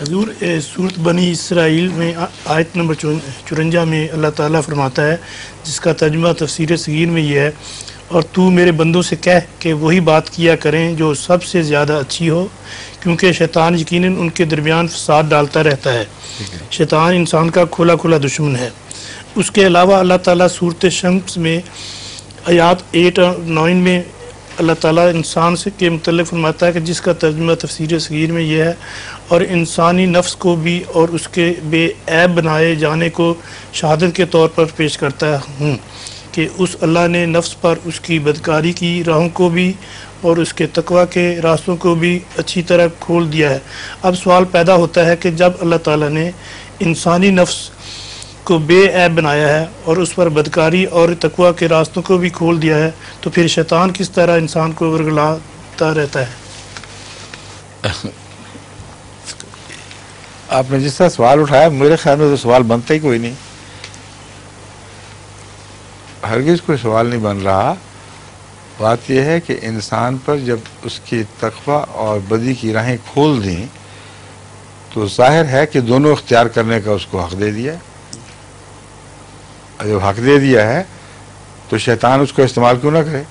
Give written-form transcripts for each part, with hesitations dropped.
حضور سورت بنی اسرائیل میں آیت نمبر 54 میں اللہ تعالیٰ فرماتا ہے، جس کا ترجمہ تفسیر صغیر میں یہ ہے، اور تو میرے بندوں سے کہہ کہ وہی بات کیا کریں جو سب سے زیادہ اچھی ہو، کیونکہ شیطان یقیناً ان کے درمیان فساد ڈالتا رہتا ہے۔ شیطان انسان کا کھلا کھلا دشمن ہے۔ اس کے علاوہ اللہ تعالیٰ سورت شمس میں آیات 8 اور 9 میں اللہ تعالیٰ انسان سے کے متعلق فرماتا ہے کہ جس کا ترجمہ تفسیر صغیر میں یہ ہے، اور انسانی نفس کو بھی اور اس کے بے عیب بنائے جانے کو شہادت کے طور پر پیش کرتا ہوں کہ اس اللہ نے نفس پر اس کی بدکاری کی راہوں کو بھی اور اس کے تقوی کے راستوں کو بھی اچھی طرح کھول دیا ہے۔ اب سوال پیدا ہوتا ہے کہ جب اللہ تعالیٰ نے انسانی نفس کو بے عیب بنایا ہے اور اس پر بدکاری اور تقوی کے راستوں کو بھی کھول دیا ہے، تو پھر شیطان کس طرح انسان کو ورگلاتا رہتا ہے؟ آپ نے جس طرح سوال اٹھایا، میرے خیال میں تو سوال بنتا ہی کوئی نہیں، ہرگز کوئی سوال نہیں بن رہا۔ بات یہ ہے کہ انسان پر جب اس کی تقوی اور بدی کی راہیں کھول دیں تو ظاہر ہے کہ دونوں اختیار کرنے کا اس کو حق دے دیا۔ جب حق دے دیا ہے تو شیطان اس کو استعمال کیوں نہ کرے؟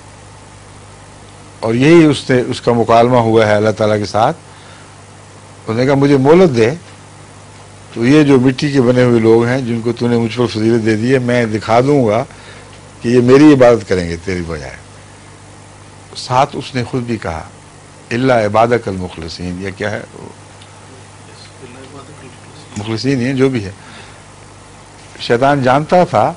اور یہی اس کا مکالمہ ہوا ہے اللہ تعالیٰ کے ساتھ۔ اس نے کہا مجھے مہلت دے، تو یہ جو مٹی کے بنے ہوئے لوگ ہیں جن کو تو نے مجھ پر فضیلت دے دی ہے، میں دکھا دوں گا کہ یہ میری عبادت کریں گے تیری بجائے۔ ساتھ اس نے خود بھی کہا الا عبادک المخلصین، یہ کیا ہے؟ مخلصین ہیں جو بھی ہے۔ شیطان جانتا تھا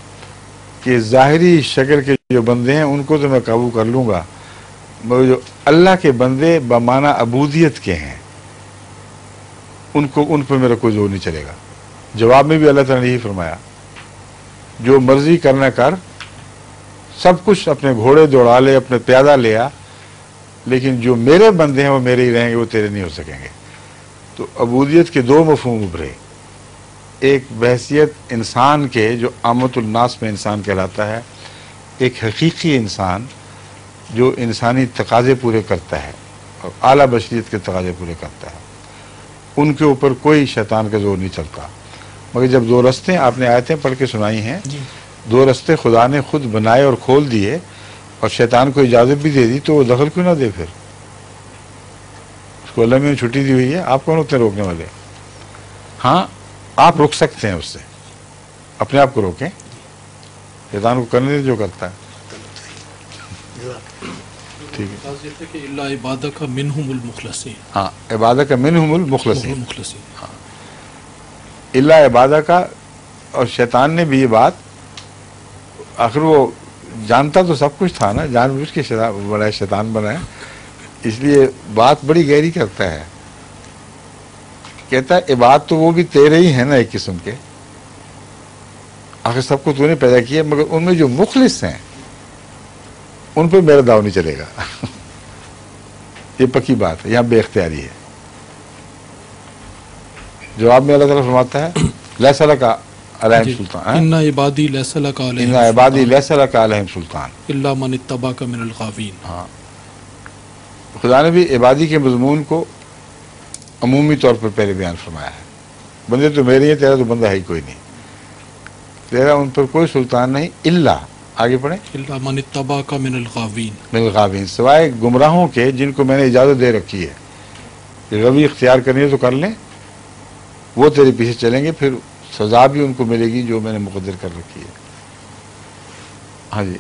کہ ظاہری شکل کے جو بندے ہیں ان کو تو میں قابو کر لوں گا، مگر جو اللہ کے بندے بمعنی عبودیت کے ہیں ان پر میرا کوئی زور نہیں چلے گا۔ جواب میں بھی اللہ تعالیٰ نے یہی فرمایا، جو مرضی کرنا کر، سب کچھ اپنے گھوڑے دوڑا لے، اپنے پیادہ لیا، لیکن جو میرے بندے ہیں وہ میرے ہی رہیں گے، وہ تیرے نہیں ہو سکیں گے۔ تو عبودیت کے دو مفہوم ابھرے، ایک بحیثیت انسان کے جو عامت الناس میں انسان کہلاتا ہے، ایک حقیقی انسان جو انسانی تقاضے پورے کرتا ہے اور اعلیٰ بشریت کے تقاضے پورے کرتا ہے، ان کے اوپر کوئی شیطان کا زور نہیں چلتا۔ مگر جب دو رستے آپ نے آیتیں پڑھ کے سنائی ہیں، دو رستے خدا نے خود بنائے اور کھول دیے اور شیطان کو اجازت بھی دے دی، تو وہ دخل کیوں نہ دے؟ پھر اس کو اللہ نے چھٹی دی ہوئی ہے، آپ کون ہوتے ہیں روکنے والے؟ ہاں آپ رک سکتے ہیں، اس سے اپنے آپ کو روکیں، شیطان کو کرنے دے جو کرتا ہے۔ ٹھیک ہے کہ الا عبادک منہم المخلصین، ہاں عبادک منہم المخلصین، ہاں الا عبادک۔ اور شیطان نے بھی یہ بات، آخر وہ جانتا تو سب کچھ تھا نا، جان بوجھ کے بڑا شیطان بنا ہے، اس لیے بات بڑی گہری کرتا ہے۔ کہتا ہے عبادت تو وہ بھی تیرے ہی ہیں نا ایک قسم کے، آخر سب کو تو نے پیدا کیا، مگر ان میں جو مخلص ہیں ان پہ میرا داؤ نہیں چلے گا۔ یہ پکی بات ہے، یہاں بے اختیاری ہے۔ جواب میں اللہ تعالیٰ فرماتا ہے لیس لک علیہم سلطان، ان عبادی لیس لک علیہم ان عبادی لیس لک علیہم سلطان الا من اتبعک من الغاوین۔ ہاں، خدا نے بھی عبادی کے مضمون کو عمومی طور پر پہلے بیان فرمایا ہے۔ بندے تو میرے ہیں، تیرا تو بندہ ہے ہی کوئی نہیں، تیرا ان پر کوئی سلطان نہیں، الا، آگے پڑھیں، الا من اتبعک من الغاوین، من الغاوین، سوائے گمراہوں کے جن کو میں نے اجازت دے رکھی ہے کہ غوی اختیار کرنی ہے تو کر لیں، وہ تیرے پیچھے چلیں گے، پھر سزا بھی ان کو ملے گی جو میں نے مقدر کر رکھی ہے۔ ہاں جی۔